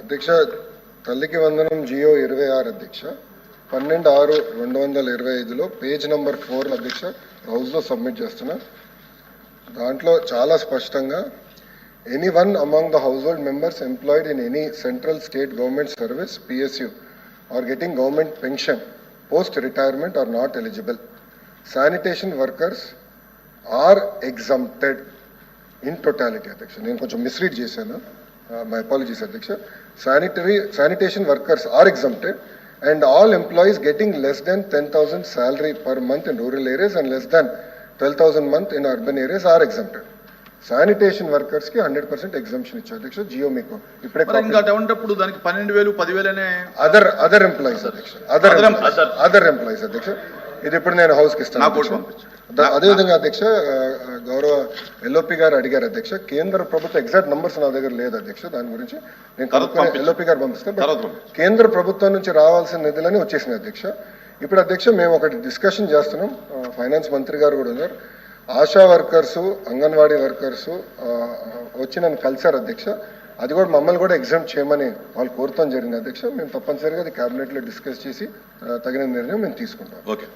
అధ్యక్ష, తల్లికి వందనం జియో 26 అధ్యక్ష, 12/6/2025లో పేజ్ నెంబర్ 4 అధ్యక్ష హౌస్లో సబ్మిట్ చేస్తున్నా. దాంట్లో చాలా స్పష్టంగా any one among the household members employed in any central state government service PSU or getting government pension post retirement are not eligible. Sanitation workers are exempted in totality. అధ్యక్ష, నేను కొంచెం misread చేశాను, my apologies అధ్యక్ష. Sanitation workers are exempted and all employees getting less than 10,000 salary per month in rural areas and less than 12,000 month in urban areas are exempted. Sanitation workers కి 100% exemption ఇచ్చారు అధ్యక్ష. జియో మీకు ఇప్పుడే దానికి 12,000 10,000 అనే other employees అధ్యక్ష, other employees అధ్యక్ష. ఇది ఇప్పుడు నేను హౌస్ కి ఇస్తాను. అదేవిధంగా అధ్యక్ష, గౌరవ LOP గారు అడిగారు అధ్యక్ష, కేంద్ర ప్రభుత్వ ఎగ్జాక్ట్ నంబర్స్ నా దగ్గర లేదు అధ్యక్ష, దాని గురించి నేను LOP గారు పంపిస్తాను. కేంద్ర ప్రభుత్వం నుంచి రావాల్సిన నిధులని వచ్చేసినాయి అధ్యక్ష. ఇప్పుడు అధ్యక్ష మేము ఒకటి డిస్కషన్ చేస్తున్నాం, ఫైనాన్స్ మంత్రి గారు కూడా ఉన్నారు. ఆశా వర్కర్సు, అంగన్వాడీ వర్కర్సు వచ్చి నన్ను కలిశారు అధ్యక్ష. అది కూడా మమ్మల్ని కూడా ఎగ్జామ్ చేయమని వాళ్ళు కోరుతాం జరిగింది అధ్యక్ష. మేము తప్పనిసరిగా అది క్యాబినెట్లో డిస్కస్ చేసి తగిన నిర్ణయం మేము తీసుకుంటాం. ఓకే.